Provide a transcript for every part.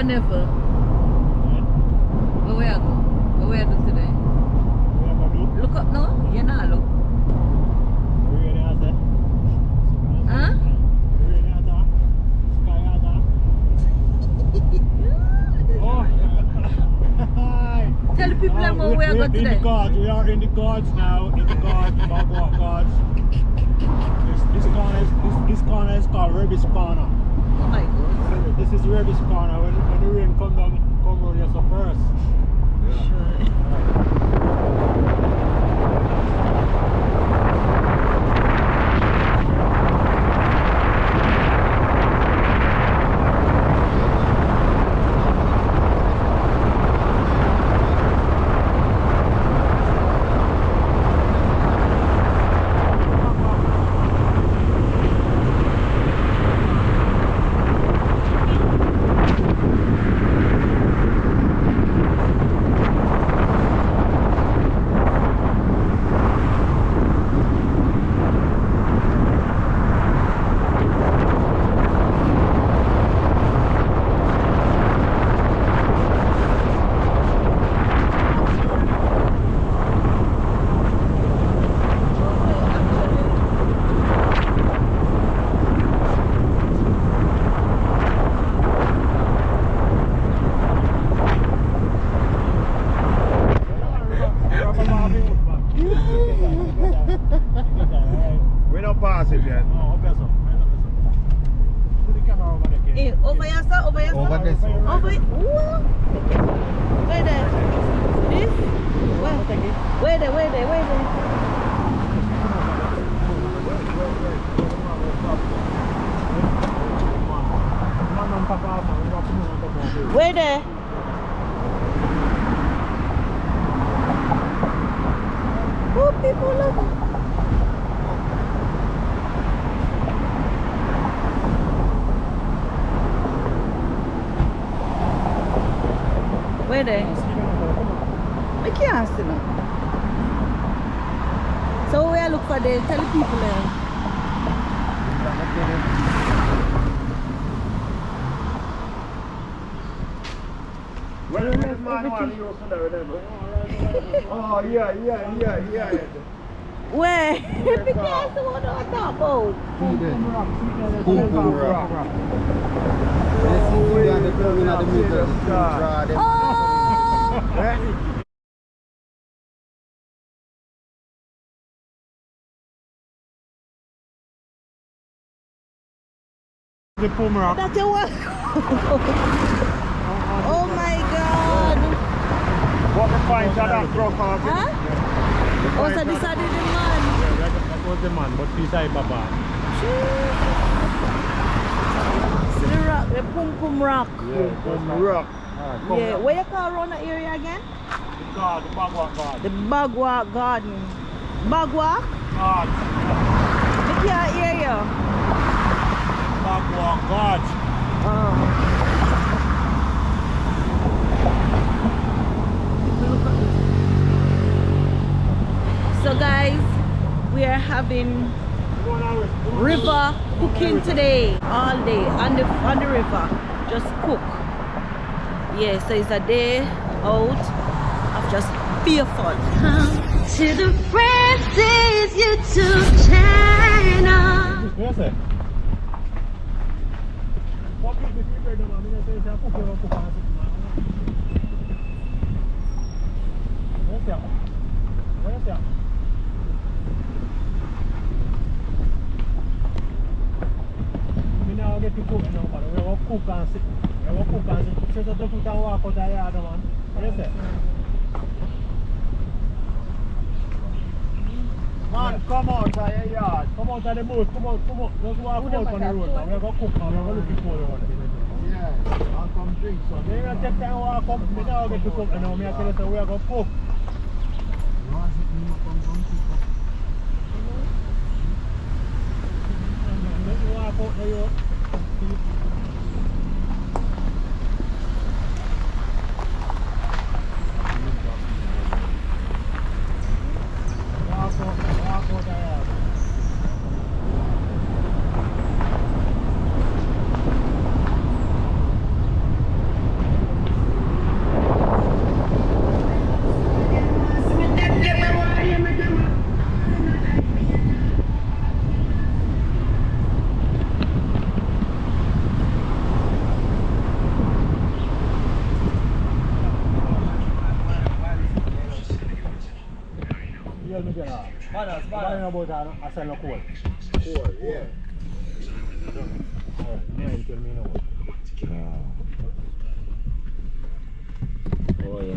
go never. Where we are go? Where we are do today? Look up now? You not look. Huh? Tell the people where we are going today. We are in the guards now. In the guards, Bagua guards. This corner is called Rebis Corner. Oh my God. This is Rebis Corner. When the rain come down, come around here so first. Yeah. Sure. We don't pass it yet. No, okay, so. Put the camera over there. Hey, over here, sir. Over here, sir. Over there. Over here. Where there? This? Where there? Where there? Where there? Where there? Oh, people look. Where they? I can't see them. So where I look for them? Tell the people there. Oh, yeah. Where? Because what I talk about? The Pumra. That's your one. Oh my God. What the fine that broke off? Huh? Oh, so this is the man. Yeah, that was the man, but beside Baba. See the rock, the Pum Pum Rock. Yeah, Pum Rock. Yeah, where you call around the area again? The Bagua Garden. The Bagua Garden. Bagua? Garden. I can't hear you. Bagua Garden. Oh. So guys, we are having river cooking today, all day on the river, just cook. Yeah, so it's a day out of just pure fun. Come to the Francis YouTube channel. Yes, sir. Get to cook now, but we will cook and sit. We will cook and sit. So the cook and walk out the other one. What is it? Man, come out of your yard. Come out of the boat. Come out. Let's walk out on the road. Now we will cook now. We will look for the one. Yeah, I'll come drink some. Then we take time walk up. We now get to cook now. We are telling you we are going to cook. Let's walk out the road. get off. Bananas. About I sell no coal. Cool, yeah. Man, tell me no. Oh, yeah.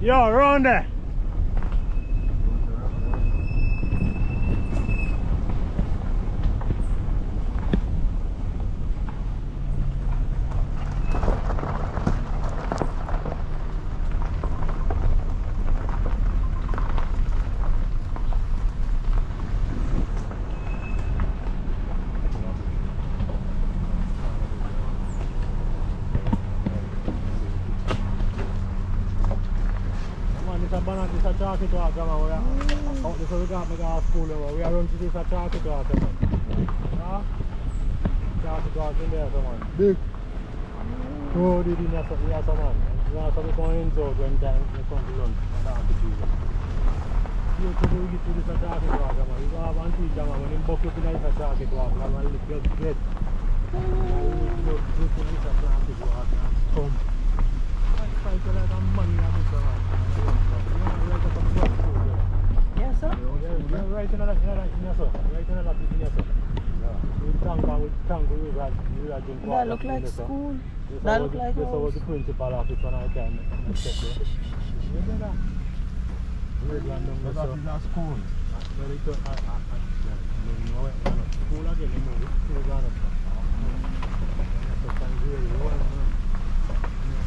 Yo, round there. This a chocolate water, man. Out this we got me go school, man. We are run to this a chocolate water, man. Ah, chocolate water in there, man. Big. Oh, did you not see that, man? You want to be going out when time you come to lunch. That's the deal. You have to go to this a chocolate water, man. You have one teacher, man. When you buck up in this a chocolate water, man, you just get. You drink this a chocolate water and come. I fight a lot of money on this, man. Yes, sir. Yeah, right in that, sir. Right in that picture, sir. With tank, we are doing. That look like school. That look like house. This was the principal office when I came. You know that? That is a school. School again, you know, school gone up. So, really,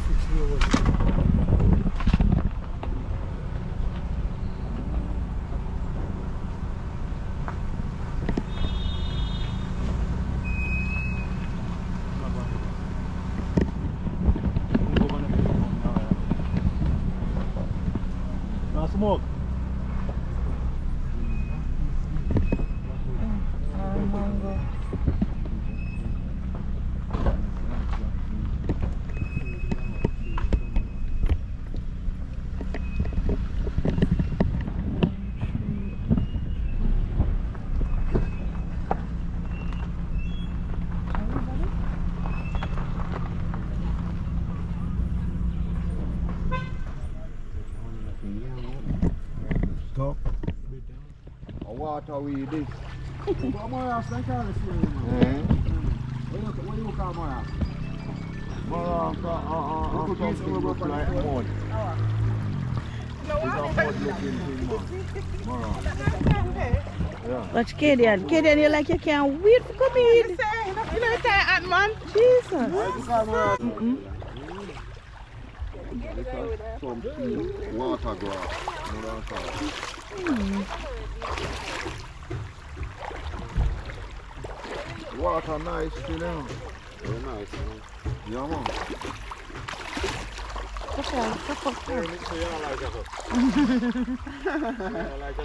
6 years old. Smoke. Mango. Stop. A water weed this. What more else than Carlos here? What do you call more else? Something look like mud. It's a mud looking thing, man. Yeah. Watch Kadian. Kadian, you like you can't wait to come in. You know it's hot, man. Jesus. Some water grass. You know what I'm saying? Water nice still, you know. Very nice, man. Yeah, man.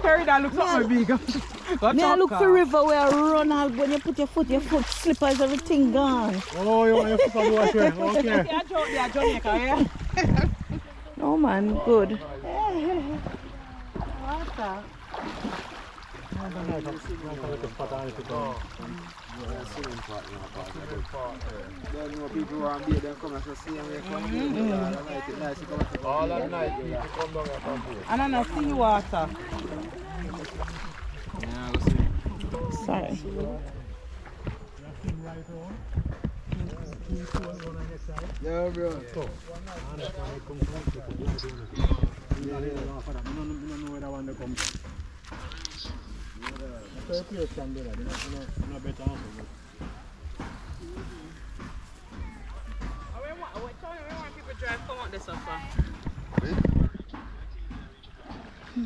Carry that looks like big. Me I look for river where I run out when you put your foot slippers, everything gone. Oh, you want your foot on the water? Okay. Yeah, Jamaica, yeah. Oh man, good. Then more people want to be there, come and see and we come all at night people come down and come here. And I see water. Yeah, go see. Sorry. Yeah, bro.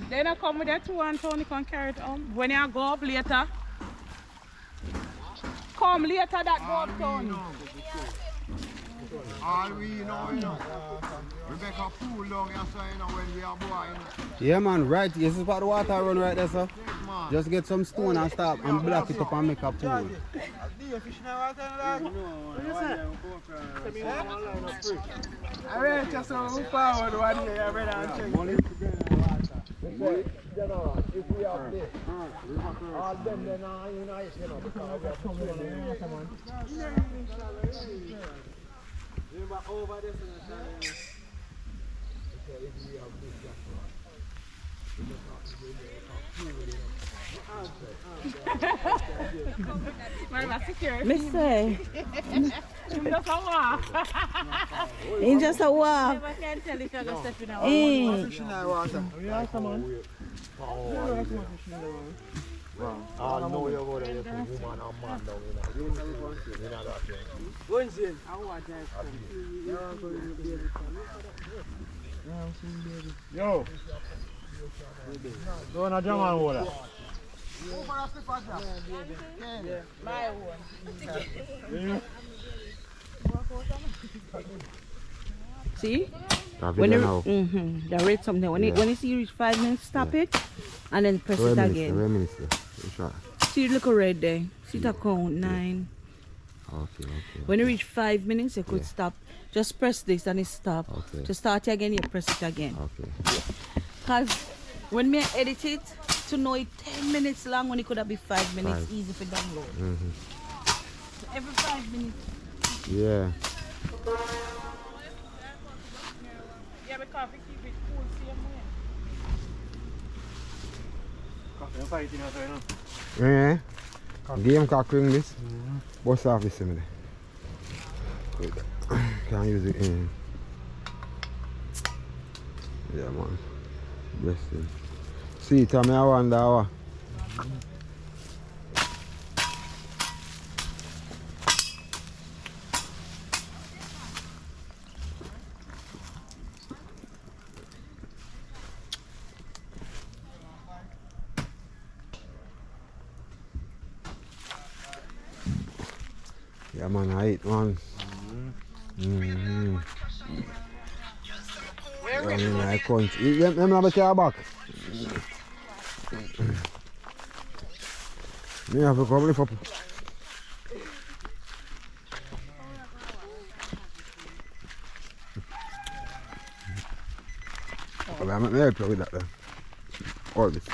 Then I come with that two and Tony can carry it home. When you go up later. Come later that go up, Tony. All we know, Rebecca pool down here, so when we are boy, Yeah, man, right. This is what the water run right there, sir. man. Just get some stone and stop and block it up and make a pool. Alright, just move forward one here, brother, and check. If we have this, all them then are nice, because we have over this Mister, Just a walk. it's just a walk. Never can tell if you're going to step in a fish in the water. I know you're going to put woman and man down Yo. Go on a jam and water. My one. See? Have When it you now. the rate something. When you see you reach 5 minutes, stop it and then press it again. 7 minutes there. Sure. See you look red there. See the count 9. Okay. When you reach 5 minutes, you could stop. Just press this and it stop. Okay. To start it again, you press it again. Okay. Cause when me edit it, to know it 10 minutes long when it could have been 5 minutes, easy for download. So every 5 minutes. Yeah. Yeah, because we keep it cool same way. Yeah. Game cockring this. Bust off this in there. Can't use it in. Yeah, man. Bless him. See, tell me I wonder how. Yeah, man, I eat one. I can't. Let me have a chair back. Me have a couple of. Well, I'm not help you with that then. All this.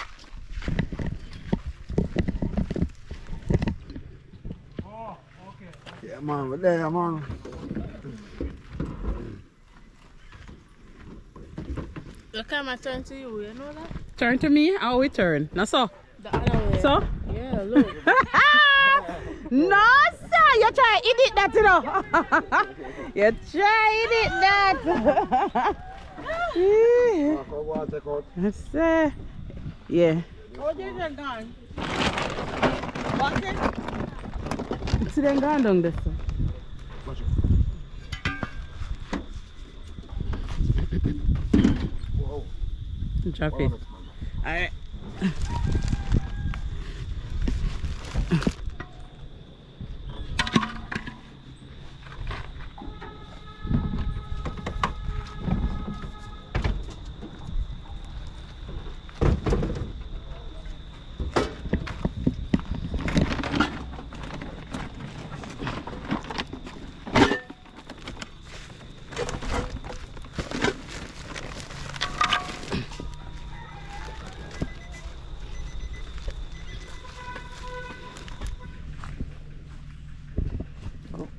Oh, okay. Yeah, man, we're there, man. The camera turn to you, you know that? Turn to me, how we turn? Now so. The other way. So? Yeah, look. No, sir, you try to edit that, you know. You try to edit that. Sir. Yeah. Oh, they're gone. What's it? See them gone down there, sir. Drop it. Alright.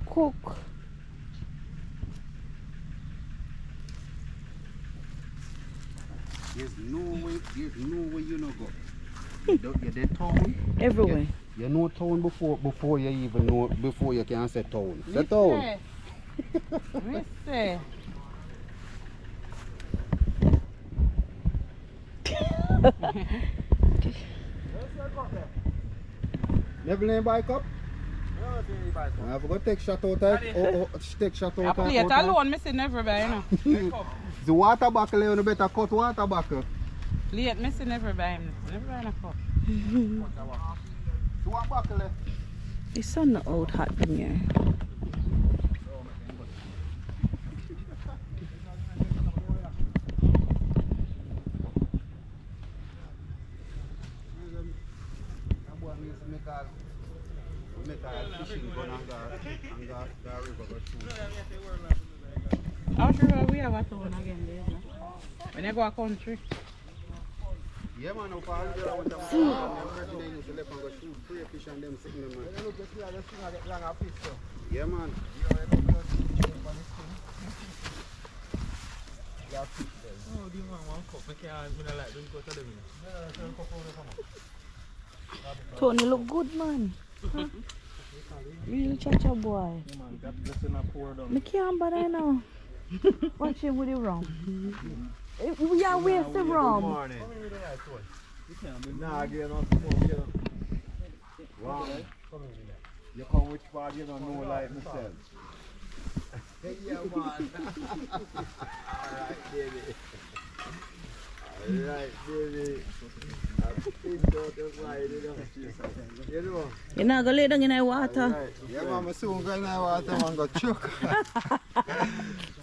Cook. There's no way you no go. You're the town. Everywhere. You know town before you even know, before you can say town. Say town. Mister. Never name bike up? I forgot take shot out of it. Take shot I out play it alone, I say never buy, you know. The water buckle, you better cut water buckle. Play it, I say never buy, never buy a cup. The water buckle. The sun not out hot in here. How sure we have a town again there, no? When you go a country. Yeah, man, no problem. I'm going to go shoot free fish and them sitting there, man. Yeah, man. Tony look good, man. Huh? Real cha-cha boy. I can't bother now. Watch him with the rum. We are waste the rum. Nah, again, no smoke, wow. You come which part you don't know like myself. Yeah, man. Alright, baby. Alright, baby. I think that's why you know. You're not going to lay down in the water. Right. Yeah, man, I soon go in the water, man, go choke.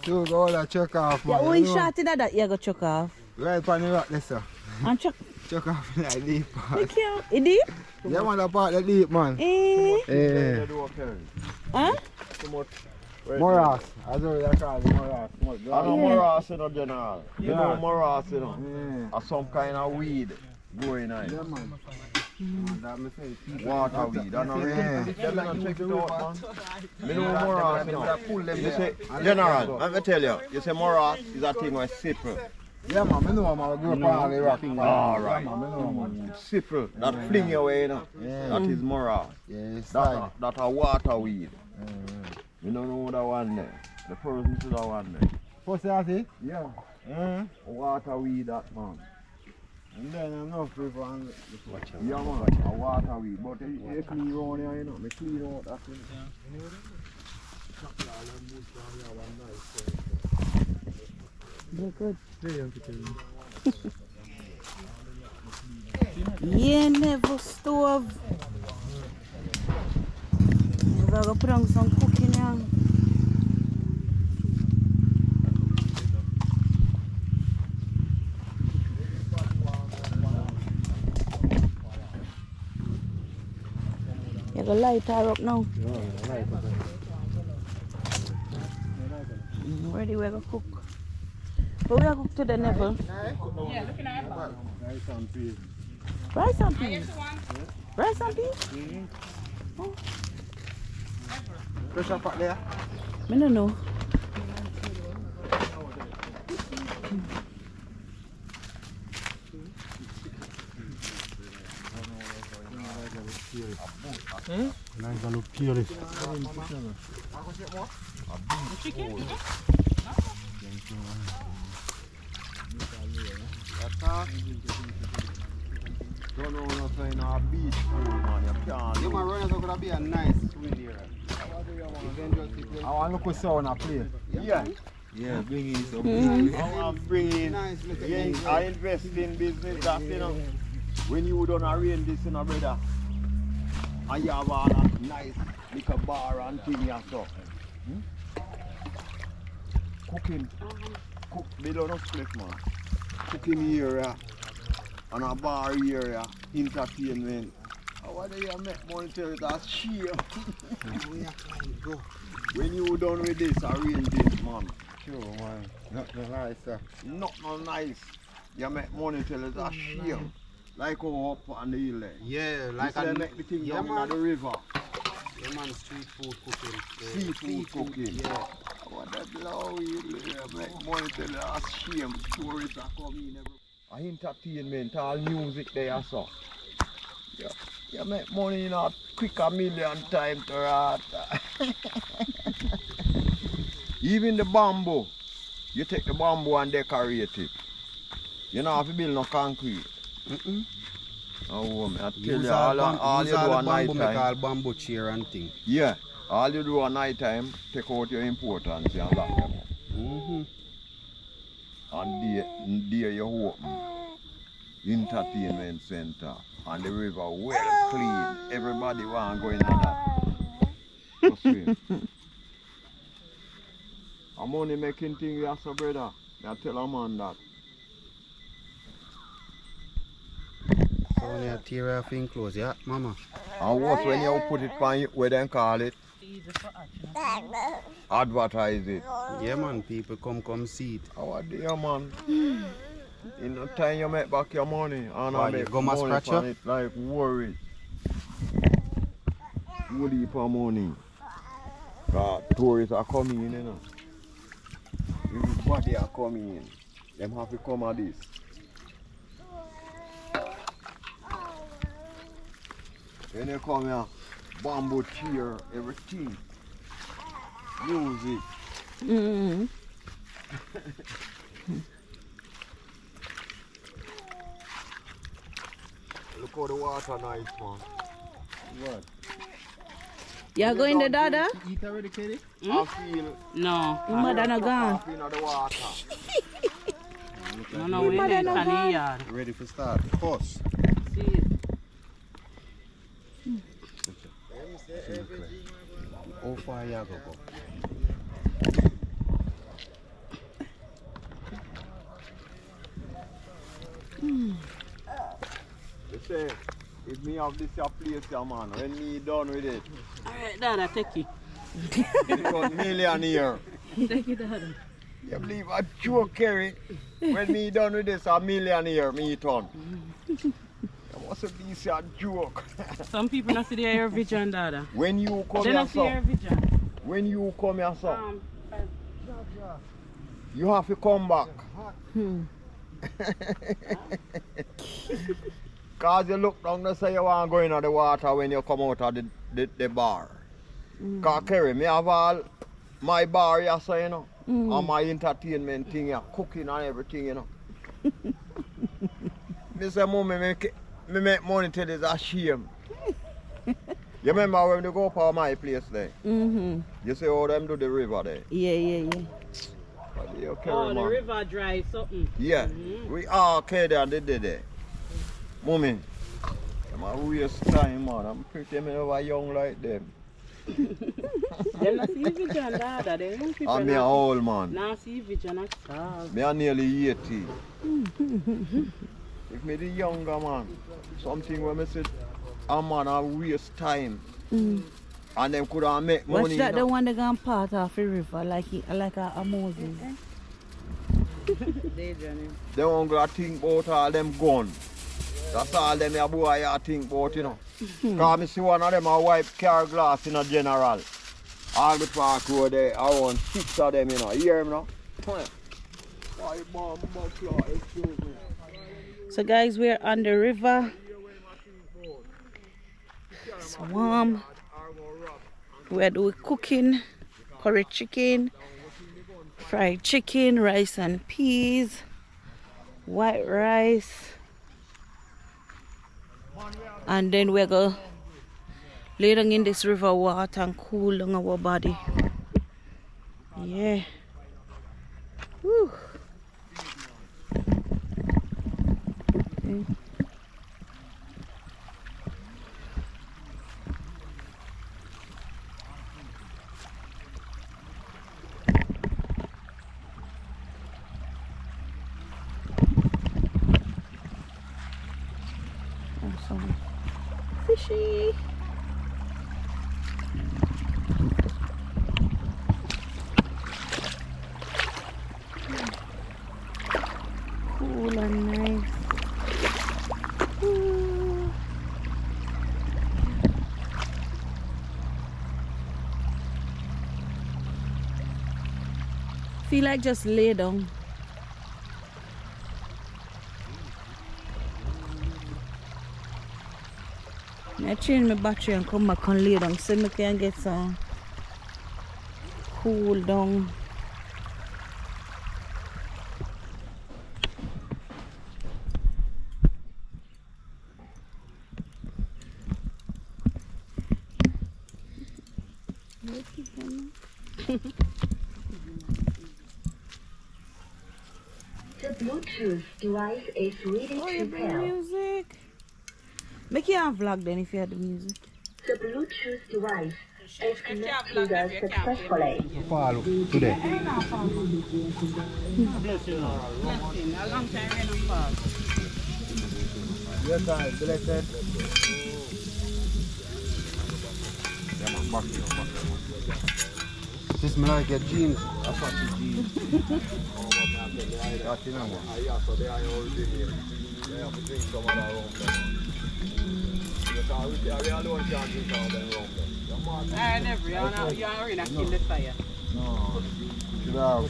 Soon go all that choke off, man. Yeah, when you shot in that, you go choke off. Right on the rock there, sir. And choke. Choke off like deep part. Look here. It deep? Yeah, man, that part that deep, man. Eh. Huh? Moras. I know what you call it, moras. I know moras, you know, general. You know moras, you know. Or some kind of weed growing on it. Yeah, man. Water weed. I know. Yeah. Them not check it out, man. Me know moras, you know. You say, general, let me tell you. You say moras is a thing with sipple. Yeah, man, I know, man. I grew up on the rock. Alright. Yeah, man, I know, man. Sipple, that fling you away, you know. Yeah. That is moras. Yeah, it's like. That a water weed. You don't know that one there. The person to that one there. What's that, eh? Yeah. Water weed, that man. And then enough people and Yeah, man. A water weed. But if me around here, you know, me clean out that thing. They're good. Yeah, never stove. We're going to put on some cooking now. You're going to light her up now. Ready, we're going to cook. But we are cook to the level. Yeah, looking at it. rice and peas. Rice and peas. Rice and peas? Oh. Pressure pot there? I don't know. Nice and look pure. Chicken? Don't know nothing a beach food, man. You can't. You man run going to be a nice swing here. I want to look with sound a plate. Yeah. Yeah, bring in some business. I want to bring in. Nice little Yeah, I invest in business, that, you know. When you done arrange this, brother, and you have all that nice little bar and thing here, so. Cooking. Cook, they don't know split, man. Cooking area and a bar area, entertainment. What do you make money tell you that's sheer? When you done with this, arrange this, man. Sure, man. Not nice, sir. Not no nice. You make money tell you that's sheer. Like how up on the hill there. Yeah, Like I make the thing down in the river. Yeah, man, street food cooking. Seafood cooking. Yeah. What the blow you make money tell you that's shame. Tourists are coming every. Entertainment, all music there, so. Yeah. You make money in a quick a million times to that. Even the bamboo, you take the bamboo and decorate it. You don't have to build no concrete. Oh, man, I tell you, all you do at night time. Make all bamboo chair and thing. Yeah, all you do at night time, take out your importance and lock them up. And there you open entertainment center. And the river well clean. Everybody want to go in that. Just wait. I'm only making things here, so brother. I tell a man that. So when you tear off in clothes, yeah, mama? And what when you put it on where they call it? Advertise it. Yeah, man, people come see it. How dear man. In no time you make back your money and I make go money from it like worry. Good heap of money. Tourists are coming in, you know. Everybody are coming in. Them have to come at this. When they come here, bamboo chair, everything. Music. Look how the water nice, man. What? You're going to Dada? Eat already, Katie? I feel No. Your mother not gone. in the water. No, we Mother need no a gone. yard. Ready for start. Course. See it. How far you go? They say, if me have this your place, your man, when me done with it, Alright, Dada, take it. because millionaire. Take it, Dada. You believe a joke, Kerry? When me done with this, a millionaire, me done. It must be a joke. Some people not see the Air Vision, Dada. When you come They here, not see Air son, Vision. when you come here, son, you have to come back. Because you look down and say you want to go into the water when you come out of the bar. Because Kerry, me have all my bar here, so you know, and my entertainment thing here, cooking and everything, you know. Me say, Mommy, me make money till it's a shame. You remember when they go up on my place there? You see how them do the river there? Yeah. What do you carry, Oh, the man? river dry something. Yeah, we all carry there and they did there. Mommy, I'm a waste time, man. I'm pretty never young like them. They not see Vision, Dada. They young people And me a not old man. Now see Vision at all. Me a nearly 80. If me the younger man, something where me say, a man a waste time. And them could have make money. What's that you know? the one that gone part of the river like a Moses? They journey. They won't go think about all them gun. That's all them a boy a think about, you know. Because I see one of them a wipe car glass in a general. All the park road there, around 6 of them, you know. You hear me now? Why bomb buckler, excuse me. So guys, we're on the river. It's warm. We're doing cooking, curry chicken, fried chicken, rice and peas, white rice. And then we're going to lay down in this river water and cool down our body. Yeah. Woo. Okay. fishy. Cool and nice. Ooh. Feel like just lay down. I change my battery and come back and lay down so I can get some cool down. The Bluetooth device is ready Oh, to you bring pair. music? Make you a vlog then if you had the music. The Bluetooth device is connected successfully. Fall today. Blessing, a long time we don't fall. Yes, I blessed. This me like your jeans. That's what your jeans. That's in one. So they are original. They have to drink some of that rum. Because we alone can't drink all them rum. I never, you're already kill the fire. No. Should have.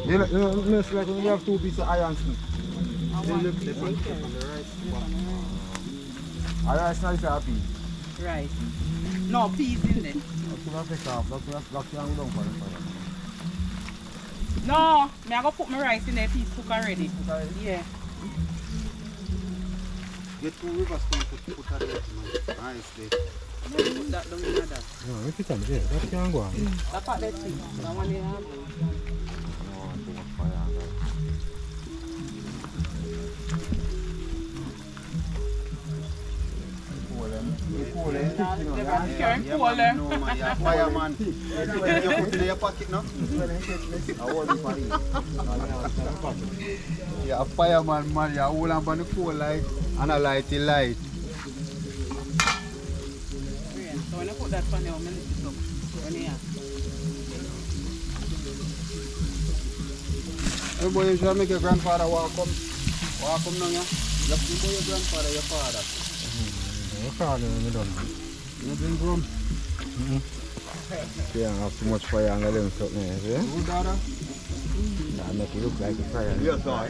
You know, it's like when you have two pieces of iron. They look different on the right. Iron is not happy. Right. No, peas in there. That's what I take off. That's what I'm down for the fire. No, me I go put my rice in there, peas cook already. Yeah. Get 2 rivers to put at that nice day. Put that down in that. No, if you come there, that can go on. That's what they think. That one they have. No, too much fire. Fireman. You put it in your pocket now? Yeah, a fireman man, you hold on by the coal light and a lighty light. So when I put that on there, I'm going to lift it up. When you Hey boy, you should make your grandfather walk come now, yeah? You have to your grandfather, your father. You drink rum? Yeah, I have too much fire and them something, yeah? Good daughter? Nah, make it look like a fire. Yes, sir.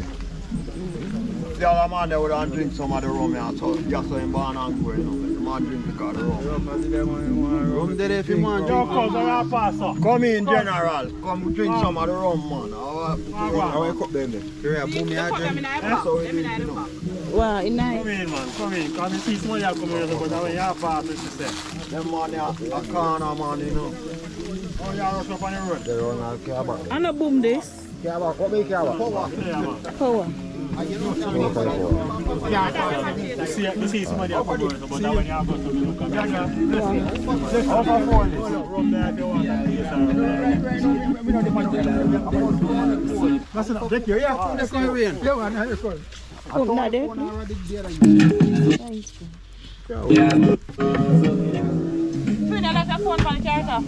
The other man they would have drink some of the rum here, so just so him born and grow, you know. The man drink because of the rum. Rum there if you want Yo, drink. cuz, I have pastor. Come in, General. Come drink some of the rum, man. I wake up them there. Yeah, boom, yeah, drink. That's how it is, you know. Wow, it's nice. Come in, man. Come in. Come in. See somebody else come here, but when you have pastor, she said. Them man, they are a corner man, you know. Oh, you rush up on the road. They run all cabba. I'm not boom this. Cabba, what make cabba? Yeah, man. Power. You see somebody else come here, but when you have to look at it. Rum there if you want. That's enough. Take care, yeah. Let's go in. Yeah, man. How you going? Come now, there. Thank you. Twin, I left your phone for the character.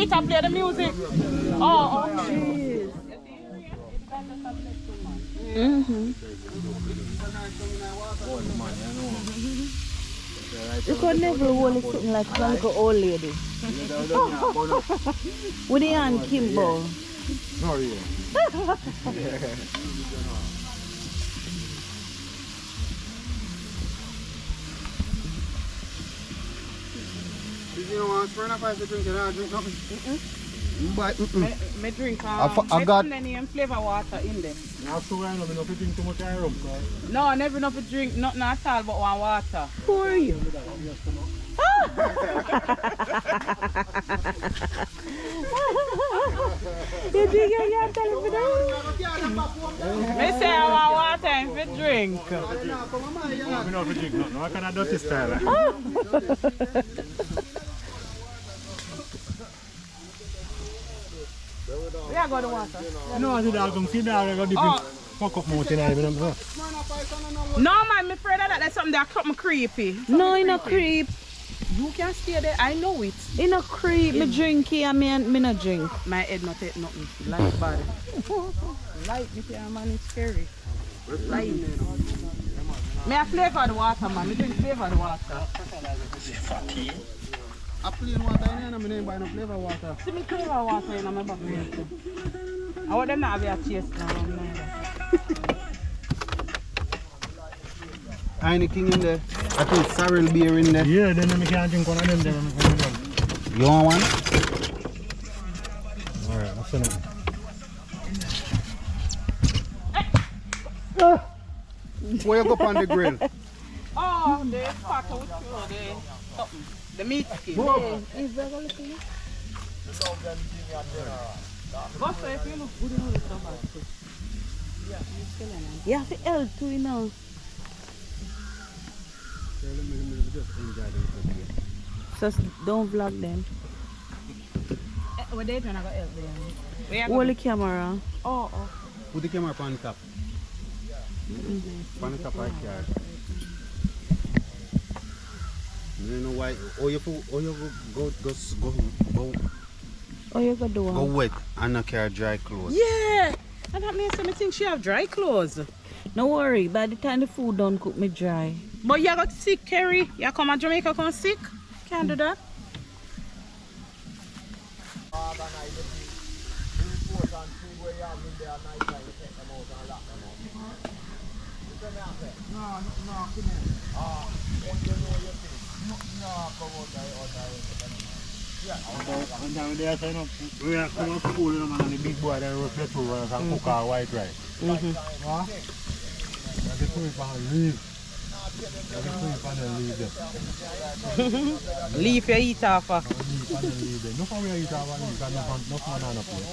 It can play the music. Oh, Jeez. Mm-hmm. You could never hold something like a little old lady. With the hand Kimbo. No, yeah. You don't want to turn up to drink, you don't drink nothing. But, me drink I got and flavor water in there. Now, so I know if you drink too much rum, No, I never know to drink nothing at all but one water. Who are you? You drink and you have to tell me that? Me say I want water and if you drink. I know if you drink nothing. I can't dirty style. We are going to water. No, I did. I'm going to sit down and go dip it. fuck up mouth in here, you know. No, man, I'm afraid of that. That's something that something creepy. No, in a creep. You can stay there. I know it. In a creep, me drink here, me no drink. My head not take nothing. Light body. Light me here, man. It's scary. Light. Me a flavor the water, man. Me drink flavor the water. A plain water in here, I don't buy no flavor water. See me flavor water in my back here too. I want them not have a chase now. Anything in there? I think sorrel beer in there. Yeah, then I can't drink one of them there when I'm done. You want one? Alright, that's enough. Where you go up on the grill? Oh, the part of the meat skin. Is that a little? But if you look good in the stomach, You have to help too, you know. So don't vlog them. what they trying to go help them? Hold the camera. Oh. Put the camera on top. On the top right here. You know why? Oh, you go Oh, you go do go one. wet and not carry dry clothes. Yeah. And that makes me think she have dry clothes. No worry, by the time the food done cook me dry. But you got sick, Kerry. You come to Jamaica, come sick. Can't do that. And down there, sign up. We are coming to school, man, and the big boy then roast the two and cook our white rice. What? The two is leave. Leaf you eat off. No for we eat our leaf, and no banana plate.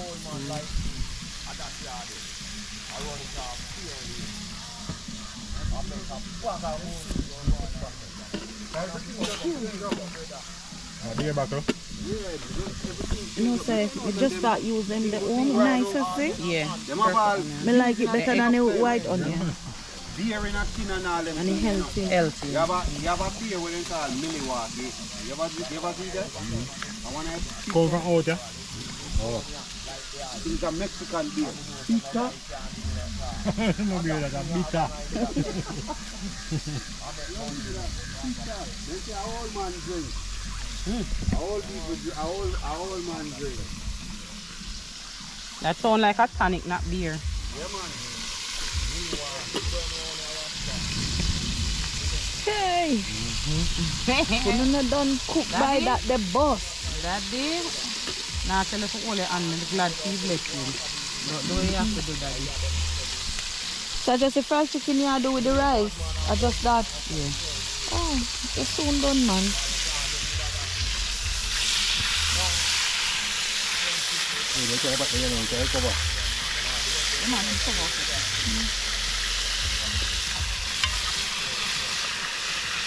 Big buckle. You know, say, we just start using the own nicest thing. Yeah. Me like it better than the white onion. Beer in a tin and all them. And it's healthy. Healthy. You have a beer with it called Milwaukee. You ever see that? I want to Come from out, yeah? Oh. It's a Mexican beer. Pizza. No beer, that's a bitter. They say a old man drink. A old man drink. That sound like a tonic, not beer. Yeah, man. Hey! When you done cook by that, the boss. Daddy, now tell us all and glad to bless you. The way you have to do daddy. So just the fried chicken you do with the rice. I just that. Yeah. Oh, it's soon done, man.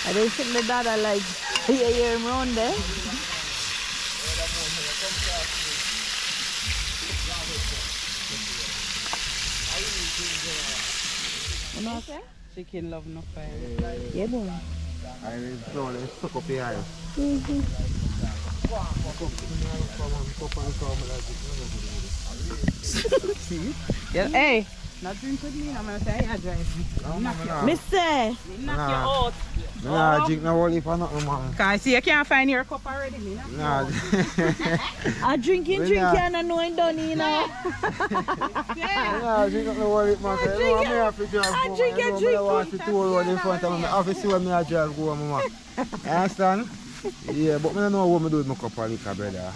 I don't think my dad I like hear him around there. You know what I'm saying? Chicken love no fire. Yeah, boy. I will slowly suck up your eyes. Yeah, hey, not drink with me. I'm gonna say I drive. Me say. Knock you out. Nah, drink no only for nothing, man. Cause see, you can't find your cup already. Me knock you Nah. out. I drinking, and I know it done, you know. Nah, drink no worry, man. I have to drive home. I want to tour road in front of me. I have to see when I drive go, mama. You understand? Yeah, but I don't know what I do with my cup of liquor, brother.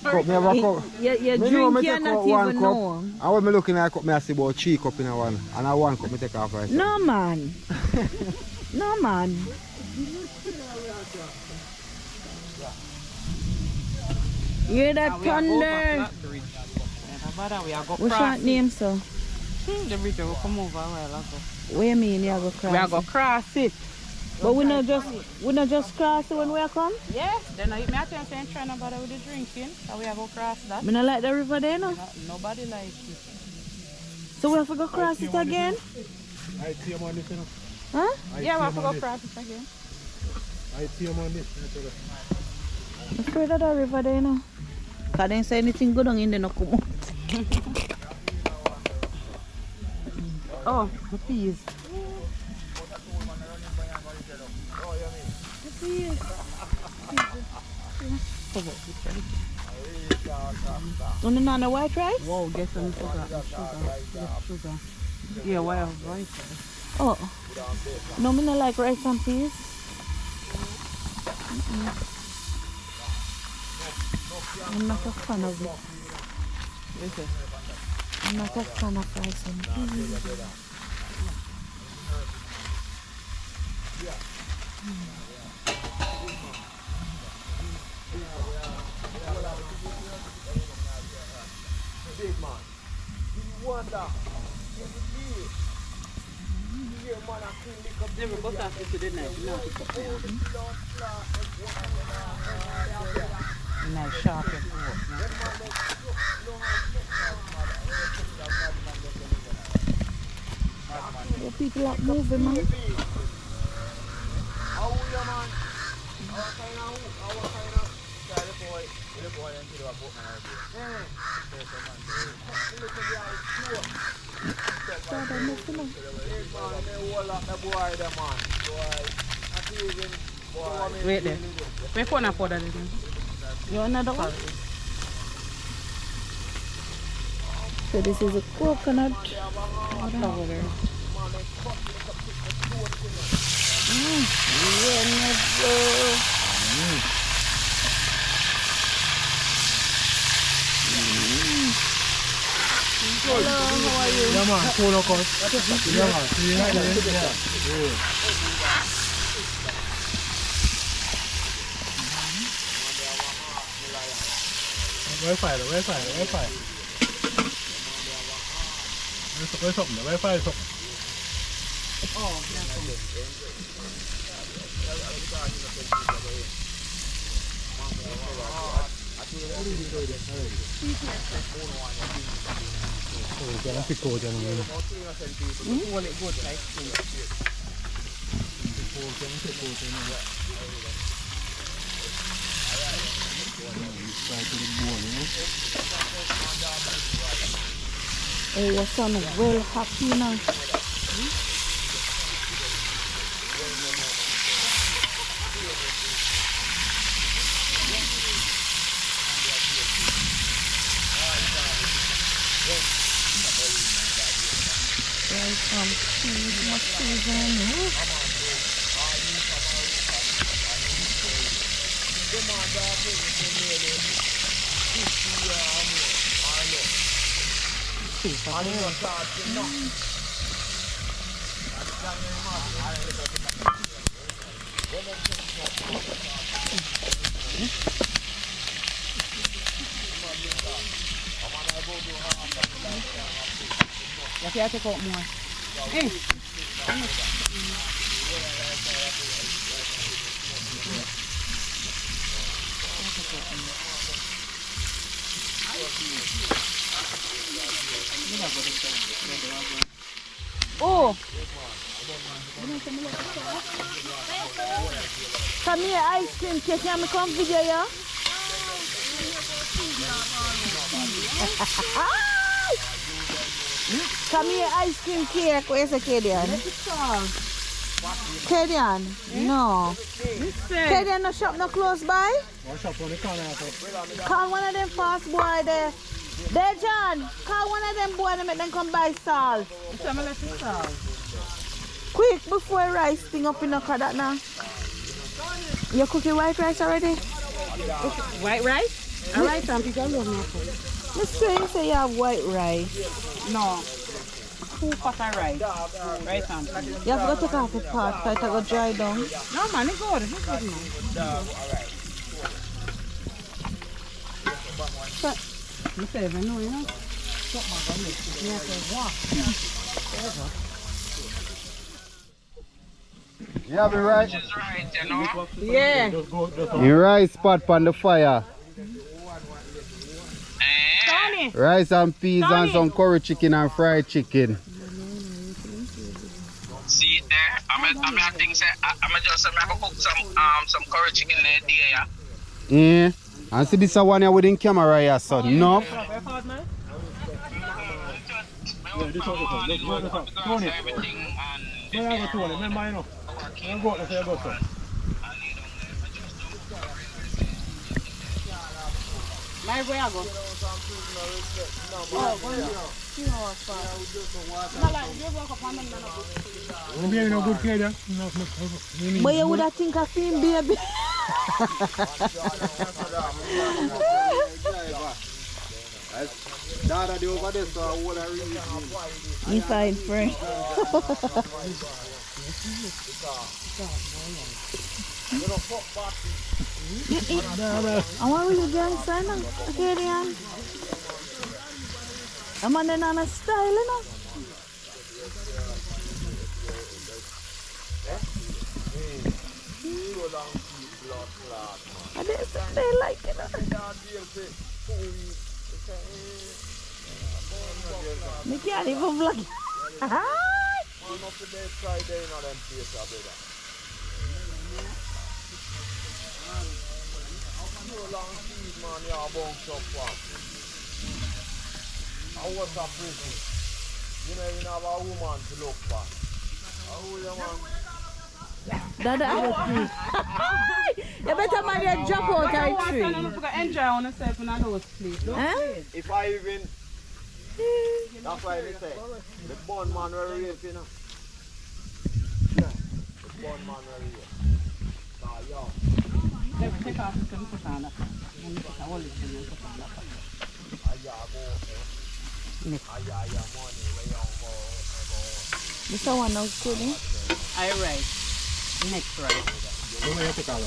Cup, me have a cup. You drink, you not even know. And when I look in a cup, I see about 3 cups in a one. And I 1 cup, I take off right. No, man. No, man. Hear that thunder? What's your name, sir? The bridge will come over a while ago. What you mean you go cross? We are going to cross it. But we not just cross it when we come? Yes, then I tell you, trying to bother with the drinking. So we are going to cross that. Me not like the river there, no? Nobody likes it. So we have to go cross it again? I see him on this, you know. Huh? Yeah, we have to go cross it again. I see him on this. I'm afraid of the river there, you know. Because they didn't say anything good on in there, no come out. Oh, the peas. On another white rice? Wow, get some sugar. Get sugar. Yeah, why have rice? Oh. No, me not like rice and peas. I'm not a fan of it. I'm not a fan of rice and peas. Never got after to the night. No, nice sharp and pork. The people are moving, man. Wait there. Wait for another powder. You want another one? So this is a coconut powder. Hello, how are you? Yeah, man, cool, of course. Yeah, man, see you right there. Yeah. Wi-Fi. Where's something? Wi-Fi is something. Hey, your son is well happy now. You have to take out more. Hey. Oh! Come here, ice cream cake. Can I come video you? Come here, ice cream cake. Where's the Kadian? Kadian? No. Kadian no shop no close by? One shop on the corner. Call one of them fast boy there. There, John. Call one of them boy and make them come buy salt. Quick before rice thing up in the car that now. You cooking white rice already? White rice? Alright, some people love me. Let's say you have white rice. No. 2 pot of rice. Rice and You have to take off the pot so it will go dry down. no man, it's good. It's good man. You say, I know, you know? You have it right? Yeah. The rice pot on the fire. Rice and peas and some curry chicken and fried chicken. See it there? I'm just cook some curry chicken there, Yeah. And see this one here within camera here, so no. Yeah, this one. Tony. Where you go, Tony? Remember, you know. You go there, so you go, sir. Where I go? You no good care there? But you would have think of him, baby. You fine, friend. I want really gangster, no? Okay, Diane. I'm on a style, you know? I didn't say they like it. You can't even vlog. I was a prison. You know, you have a woman to look for. How you man? Dada, you better man get drop out of tree. Enjoy on yourself in a house, please. If I even, that's why they say, the born man will rape, you know. Yeah, the born man will rape. Yo. Take off the put on that. This one now good, eh? I rice. Next rice. Where you take out?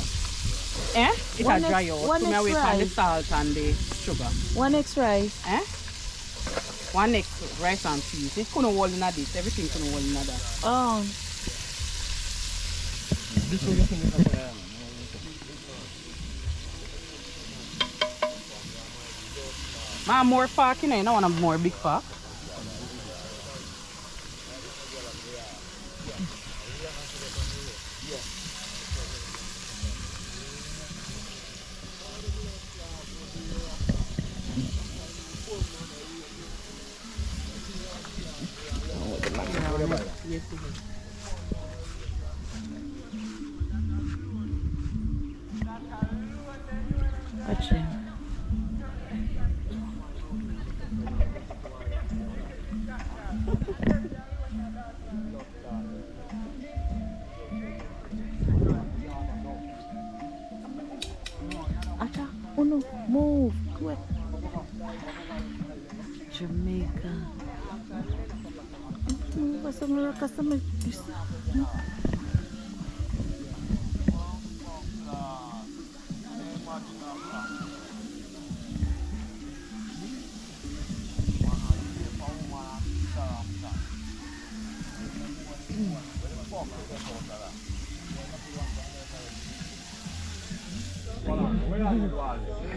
Eh? It One will dry next- out. one So me next wait for the rice. salt and the sugar. One X rice. Eh? One next rice and peas. It couldn't hold in a this. Everything couldn't hold in a that. Oh. This way you can make a Ma more park, you know, you don't want a more big park. Yes, it is. Watch him. Acha, uno, move, quick. Jamaica. Basta marakas na may isa.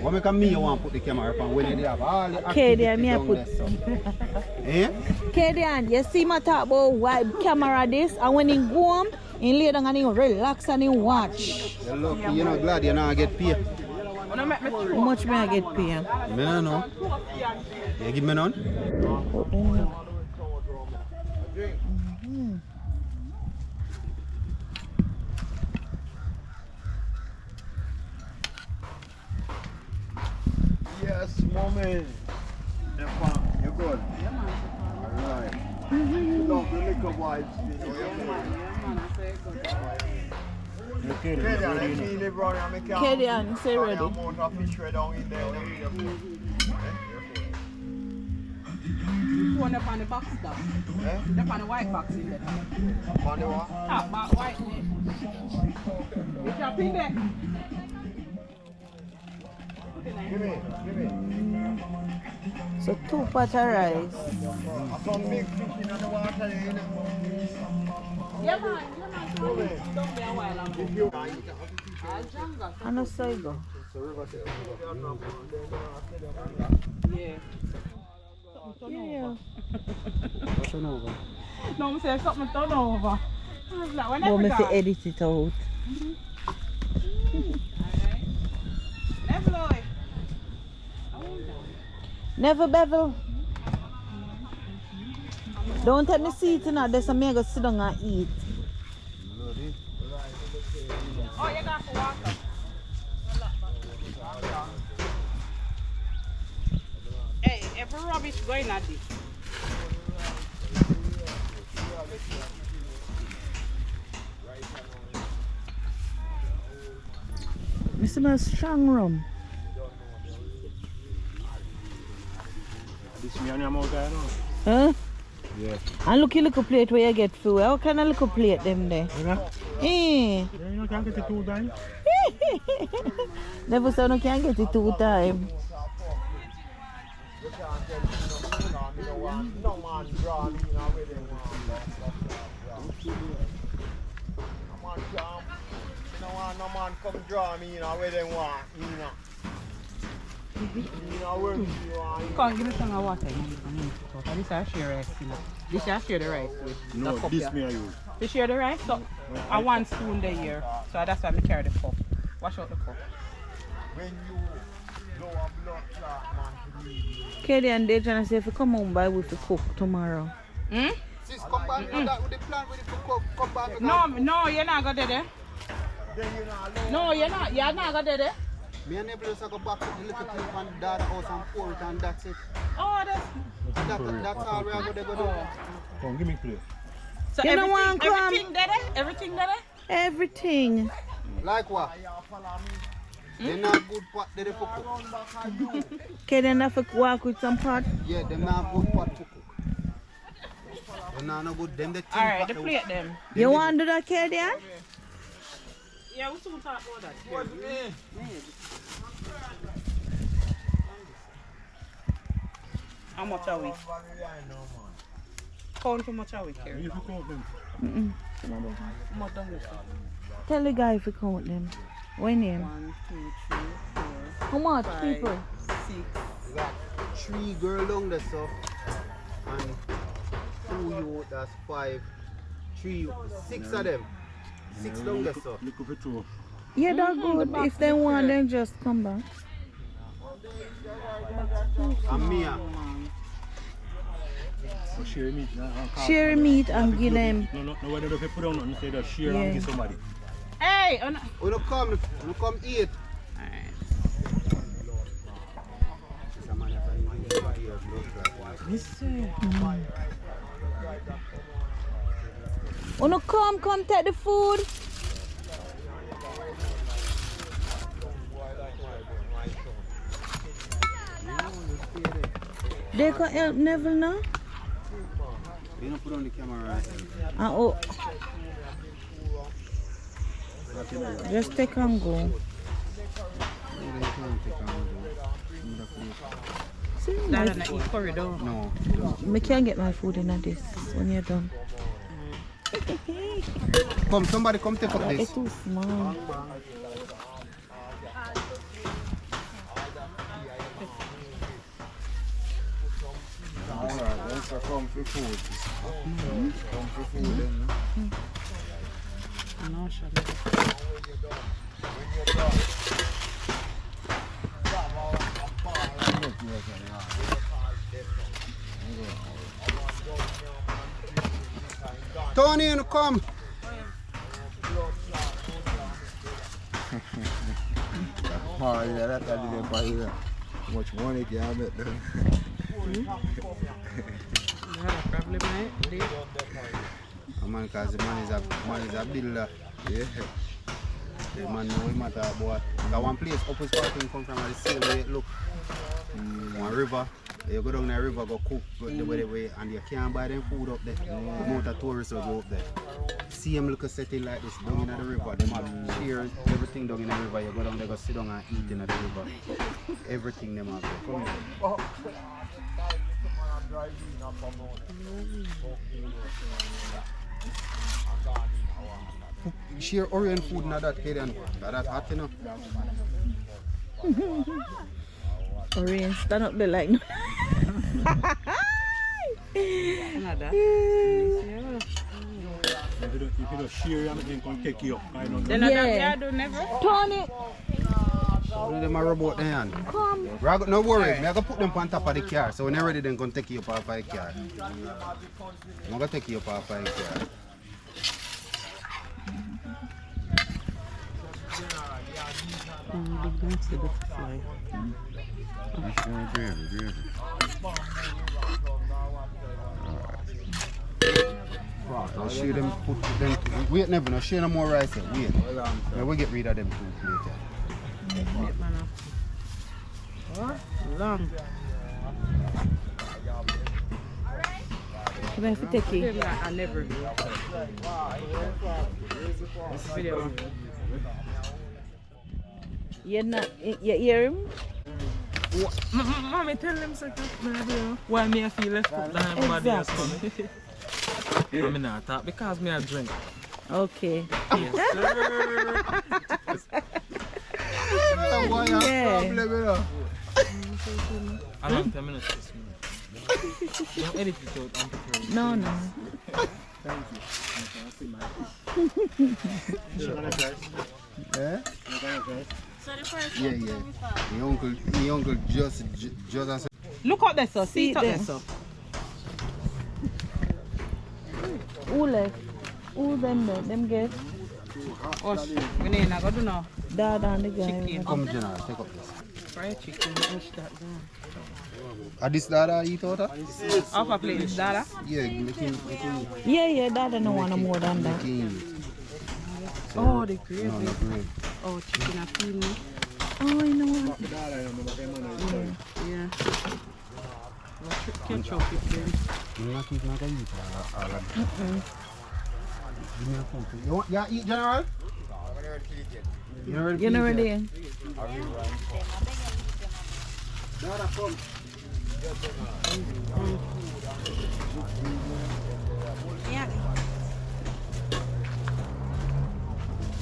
What make me want to put the camera up and when they have all the Kadian, me I down put. there, so. Eh? Kadian, you see my talk about why camera this, and when he go home, he lay down and he relax and he watch. You're lucky, you're not glad you not get paid. How much may I get paid? Me no know. You give me none? Yes, mommy. You good? Alright. You love the liquor vibes. Kadian, say ready. One up on the box down. Eh? Up on the white box in there. On the what? Ah, but white there. It's up in there. Give me. So 2 pot of rice. Some big fish in the water, you know. Yeah, man. Don't be a while. If you And a side go. so river set. Yeah. Yeah. Turn over. No, I'm saying something turn over. Like, when But me fi edit it out. Never lie. Never bevel. Don't take me seat in there, so me go sit down and eat. Oh, you got to water. Hey, every rubbish going at this. Me smell strong rum. This me and your mouth guy now. Huh? Yeah. And look a plate where you get food. How can I look a plate them there? Yeah. Eh. Yeah, you can't get it 2 times. Never said no can get it 2 times. No man draw me in a wedding. No man come draw me in a wedding one. Come give me some water. This I share rice. This I share the rice with. No, the cup this here. me I use. You share the rice? So, I 1 spoon there here. So that's why I carry the cup. Wash out the cup. When you blow a blood clot, man, to leave. Kelly and they trying to say if you come home by we to cook tomorrow. Hmm? Sis, come back with that with the plan with the come back. No, you're not going to do that. Then you know, No, you're not going to do that. Me and neighbors go back to the little thing from dad's house and pour it and that's it. Oh, that's... That's all we are going to do. Come, give me plate. So You don't want crumb? everything there? Everything there? Everything. Like what? They're not good pot, they're for cook. Kelly and I walk with some pot. Yeah, they're not good pot for cook. They're not no good. Them the tin Alright, pot, the plate them. You want to do that, Kelly? Yeah, we soon talk about that. How much are we? Count how much are we, Kerry? You count them. How much done we say? Tell the guy if you count them. What name? 1, 2, 3, 4, How much 5, people? 6. You got 3 girl down there, so. And 2 you, that's 5. 6 of them. 6 down there, so. Look for 2. Yeah, that's good. If they want, then just come back. And Mia. So share meat. Share meat and give them. No, whether they put on nothing, say that share Yeah. and give somebody. Hey! We don't come eat. Wanna come take the food. They can help Neville now. You don't put on the camera. Oh. Just take and go. See, Dad and I eat curry though. No. I can't get my food in this when you're done. Come, somebody come take up It's this. too small. Alright, let's come for food. Come for food then. No, shut Tony, you come. Oh yeah, that didn't buy you. How much money can I make them? Probably might. Man, because the man is a builder. Yeah. The man know him matter about. That one place up his parking come from the same way it look. One river. You go down the river, go cook the way, and you can't buy them food up there. The amount of tourists will go up there. Same little setting like this down in the river. They have chairs, everything down in the river. You go down there, go sit down and eat in the river. Everything them have there. Come here. Share Orient food in that Kadian. That hot enough. Rain, stand up there like no. Another. If you don't share, I'm going to take you up. Then Yeah. I do never. Tony, Them a rub out their hand. come. No worry, I'm gonna put them on top of the car. So when they're ready, they're gonna take you up off the car. I'm gonna take you up off the car. I'll show them, put them, wait never, no share no more rice here, wait. Yeah, we'll get rid of them two later. Long. Come here for take it. I never do. This video. You're not, you hear him? Mommy, tell them something. Why me I feel left foot behind my body or something? I'm not talk because me I drink. Okay. Yes, sir. Yeah. I don't 10 minutes this minute. Don't edit it out. I'm preparing. No, no. Yeah? Yeah. My uncle just as Look out there, sir. See See it out there, them. sir. Who left? Who them there? Them get? Oh, we need to go do now. Dad and the guy. Chicken. come General, take up this. Fried chicken. Push that down. This dada eat out of? Half a plate, Dada. Yeah, make him Yeah, Dad don't want no more than that. Oh, the gravy. No, no gravy. Oh, chicken and peas. Oh, I know. Yeah. Ketchup if you I'm not even gonna eat all of it. Give me a phone, please. You want, eat, General? You know ready? Dada, come.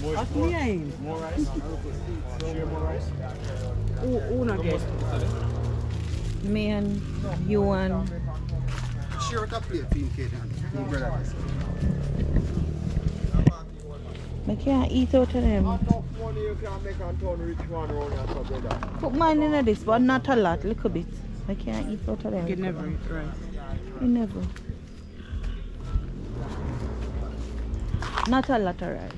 What's the name? More rice? Share more rice? Who not get? Me and you and Share with a plate for him, Kate, and my brother. I can't eat out of them. Enough money you can make and turn rich man around here, so brother. Put mine in this, but not a lot, little bit. I can't eat out of them. You never eat rice. You never. Not a lot of rice.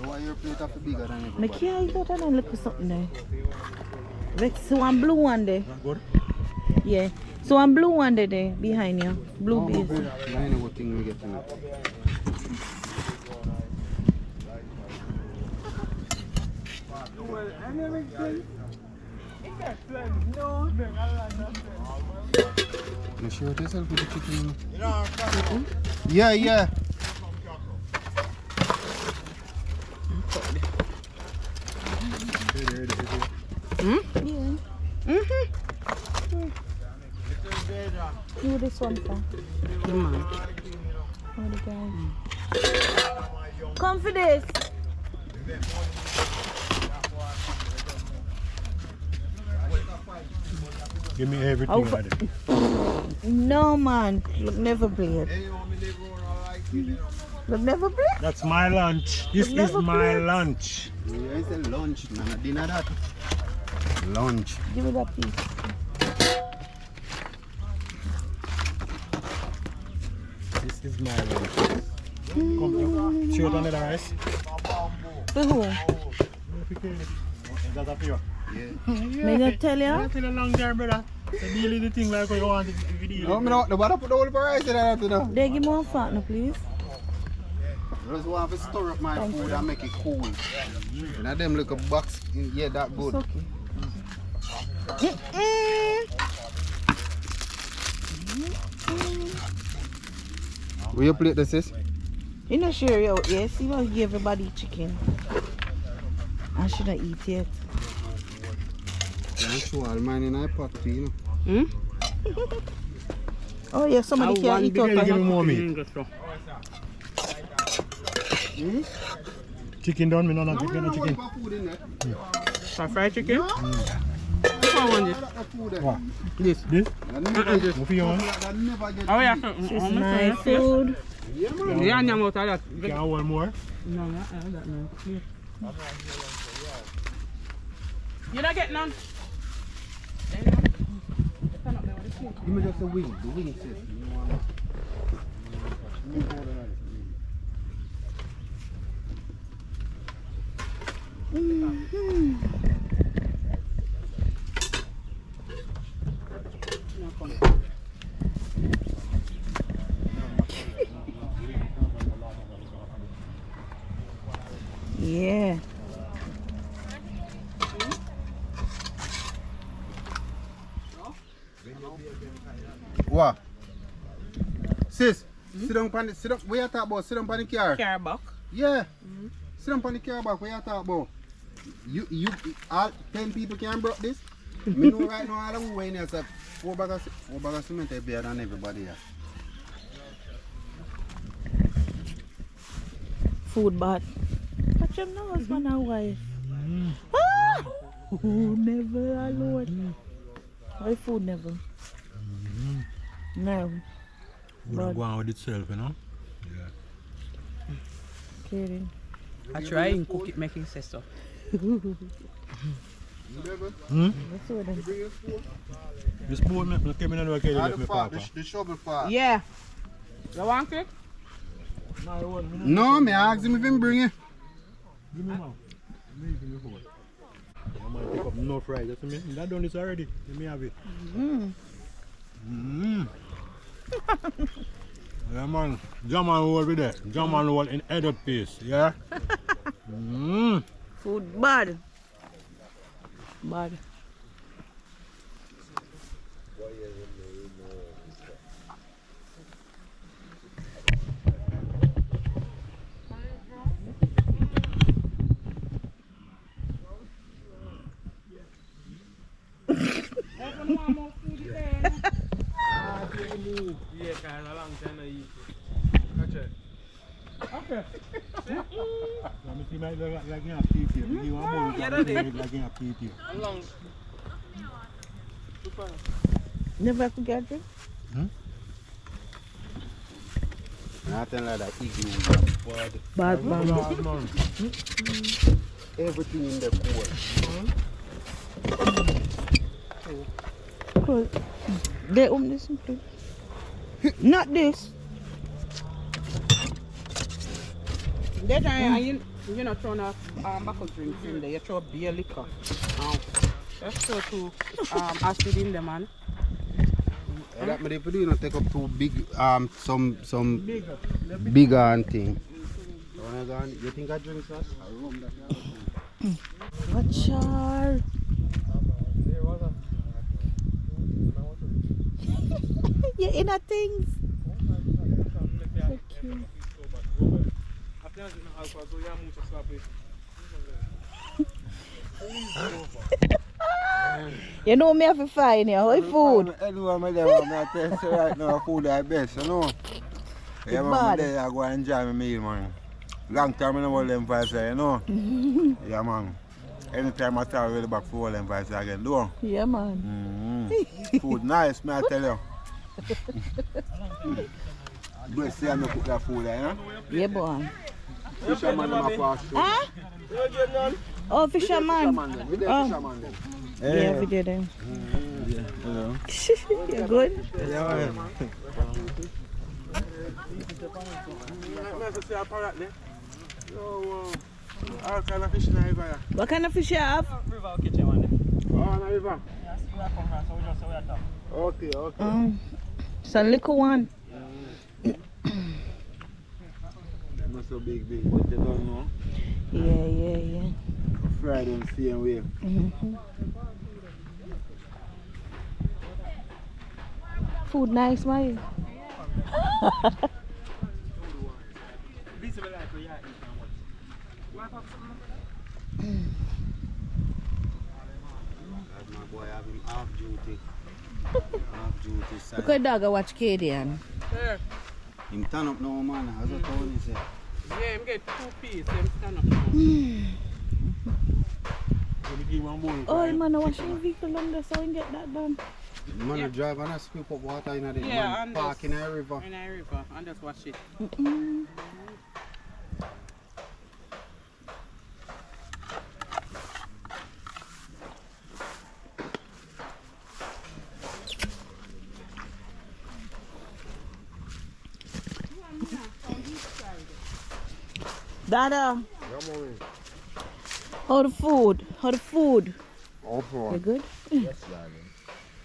Why your plate have to be bigger than I everybody? can't eat out of them, look at something there. Like, so one blue one there. Good? Yeah. So one blue one there, behind you. Blue Oh, bees. good. I know what thing we get to know. You sure it yourself with the chicken? Yeah. Do this one for. Come on. Oh, the guy. Come for this. Give me everything Oh, out of it. No, man. Look, never bleed. Look, never bleed. That's my lunch. This is Never my plate. lunch. Yeah, it's a lunch, man. A dinner that. Lunch. Give me that piece. This is my lunch. Come, share another rice. For who? Is that up here? May I tell you? It's a long time, brother. So deal with the thing like you want it. No, me no. Nobody put the whole rice in there, you know. They give me one fat, no, please. I just want to stir up my food and make it cool. And them look a box, yeah, that good. It's okay. Will you plate this is? You know, sure you out here. See what give everybody chicken. I shouldn't eat yet. Yeah, show all mine in a pot too, you know. Oh yeah, somebody can't eat out Give me of more meat. Chicken done, me not chicken. Food in there. For fried chicken? Which one want this? What? This. This? What for you want? Oh yeah, so, This is my food. Yeah, I'm out of that. Can I want more? No, not that no. Here. You not get none? Give me just the wing sis. Yeah. What? Sis, sit down on the, sit down, where you talk about? Sit down on the car. Car back. Yeah. Sit down on the car back, where you talk about? You, all 10 people can broke this? Me know right now, all the way in here, so 4 bags of cement is better than everybody here. Food bad. Catch him now, husband and wife. Ah! Never alone. Why food never? No. We're But go on with itself, you know? kidding. I try and cook it, make it say so. What's with them? This boat, me came in and look at it, me papa. The shovel part. Yeah. You want it? No, me ask him if he bring it. Give me now. Give me forward. I might pick up no fries, that's me. That done this already. Let me have it. Yeah, man. German roll with that. German roll in edit piece, yeah? Food bad. Bad. Okay. Let me see my like you have teeth here. You want more like you have teeth here. Never forget it? Nothing like that. Igloo. Bad man. Everything in the court. Cool. They this include. Not this. That time you know throw a bottle drinks in there, you throw beer liquor. Just throw two acid in there, man. Yeah, that me do not take up too big some bigger and thing. You think I drink sauce? Watch out. You're in a things. So cute. You know me have to find you. How food? Anyone I tell you right now, food is best, you know. Yeah, man, I go and enjoy my meal, man. Long time I don't hold them vibes, you know. Yeah, man. Anytime I start really back for all them vibes again, do. Yeah, man. Food nice, man, I tell you. But see, I cook that food, you know. Yeah, boy. Fisherman, I'm fast. Huh? Oh, fisherman. Fisherman. Yeah, we did it. You're good? Yeah, What kind of fish you have? Okay. It's a little one. Not so big, but you don't know. Yeah. Fried them same way. Food nice, man. My boy having half duty. Half duty side. Look at dog I watch Cadian. Sir. Him turn up now, man. As a Tony say. Yeah, him get 2 pieces, him stand up. Oh, man, I wash your vehicle on there so we can get that done. Man, I drive and I scoop up water in the Yeah, man, and park just- in a river. In a river, and just wash it. Dada, Yeah, mommy. how the food? How the food? Also, You good? yes, darling.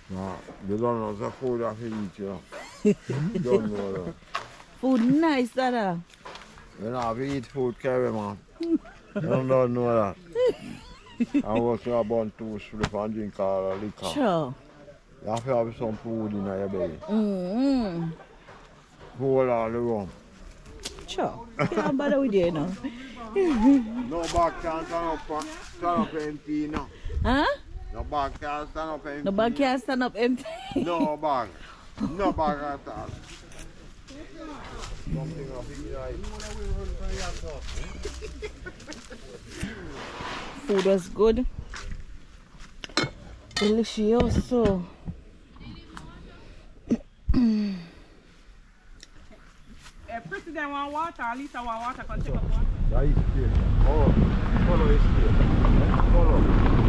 Nah, you don't know the food I eat, you know. You don't know that. Food nice, Dada. You know, I eat food carry, man. You don't know that. I was about to sleep and drink all the liquor. Sure. You have to have some food in your belly. Mm-hmm. Hold all the rum. Sure. Can't bother with you now. No bag can stand up empty, you know. Huh? No bag can stand up empty. The bag can't stand up empty. No bag. No bag at all. Something of it, right? Food was good. Delicious. So. If President want water, Lisa want water, can take up water. That is straight. Oh, follow it straight. Follow.